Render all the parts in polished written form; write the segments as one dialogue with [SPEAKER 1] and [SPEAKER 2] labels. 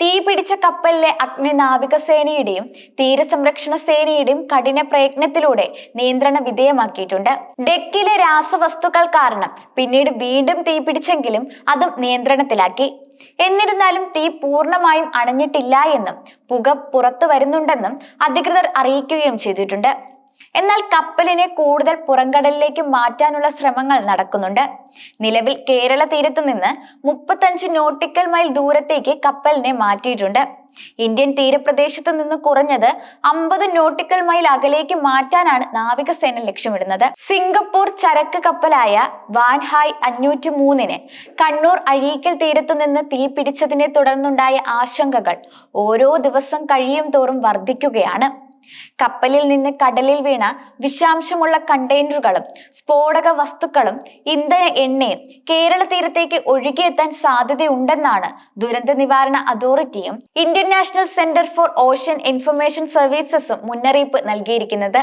[SPEAKER 1] തീപിടിച്ച കപ്പലിലെ അഗ്നിനാവികസേനയുടെയും തീരസംരക്ഷണ സേനയുടെയും കഠിന പ്രയത്നത്തിലൂടെ നിയന്ത്രണ വിധേയമാക്കിയിട്ടുണ്ട്. ഡെക്കിലെ രാസവസ്തുക്കൾ കാരണം പിന്നീട് വീണ്ടും തീപിടിച്ചെങ്കിലും അതും നിയന്ത്രണത്തിലാക്കി. എന്നിരുന്നാലും തീ പൂർണ്ണമായും അണഞ്ഞിട്ടില്ല എന്നും പുക പുറത്തു വരുന്നുണ്ടെന്നും അധികൃതർ അറിയിക്കുകയും ചെയ്തിട്ടുണ്ട്. എന്നാൽ കപ്പലിനെ കൂടുതൽ പുറംകടലിലേക്ക് മാറ്റാനുള്ള ശ്രമങ്ങൾ നടക്കുന്നുണ്ട്. നിലവിൽ കേരള തീരത്തു നിന്ന് 35 നോട്ടിക്കൽ മൈൽ ദൂരത്തേക്ക് കപ്പലിനെ മാറ്റിയിട്ടുണ്ട്. ഇന്ത്യൻ തീരപ്രദേശത്ത് നിന്ന് കുറഞ്ഞത് 50 നോട്ടിക്കൽ മൈൽ അകലേക്ക് മാറ്റാനാണ് നാവികസേന ലക്ഷ്യമിടുന്നത്. സിംഗപ്പൂർ ചരക്ക് കപ്പലായ വാൻഹായ് 503-ന് കണ്ണൂർ അഴീക്കൽ തീരത്തു നിന്ന് തീ പിടിച്ചതിനെ തുടർന്നുണ്ടായ ആശങ്കകൾ ഓരോ ദിവസം കഴിയും തോറും വർദ്ധിക്കുകയാണ്. കപ്പലിൽ നിന്ന് കടലിൽ വീണ വിഷാംശമുള്ള കണ്ടെയ്നറുകളും സ്ഫോടക വസ്തുക്കളും ഇന്ധന എണ്ണയും കേരള തീരത്തേക്ക് ഒഴുകിയെത്താൻ സാധ്യതയുണ്ടെന്നാണ് ദുരന്ത നിവാരണ അതോറിറ്റിയും Indian national centre for ocean information സർവീസസും മുന്നറിയിപ്പ് നൽകിയിരിക്കുന്നത്.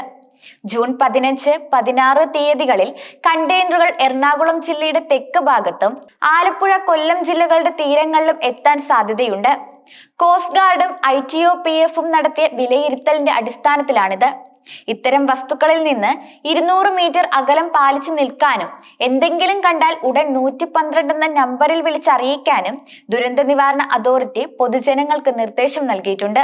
[SPEAKER 1] ജൂൺ 15, 16 തീയതികളിൽ കണ്ടെയ്നറുകൾ എറണാകുളം ജില്ലയുടെ തെക്ക് ഭാഗത്തും ആലപ്പുഴ, കൊല്ലം ജില്ലകളുടെ തീരങ്ങളിലും എത്താൻ സാധ്യതയുണ്ട്. കോസ്റ്റ് ഗാർഡും ITOPF നടത്തിയ വിലയിരുത്തലിന്റെ അടിസ്ഥാനത്തിലാണിത്. ഇത്തരം വസ്തുക്കളിൽ നിന്ന് 200 മീറ്റർ അകലം പാലിച്ചു നിൽക്കാനും എന്തെങ്കിലും കണ്ടാൽ ഉടൻ 112 എന്ന നമ്പറിൽ വിളിച്ചറിയിക്കാനും ദുരന്ത നിവാരണ അതോറിറ്റി പൊതുജനങ്ങൾക്ക് നിർദ്ദേശം നൽകിയിട്ടുണ്ട്.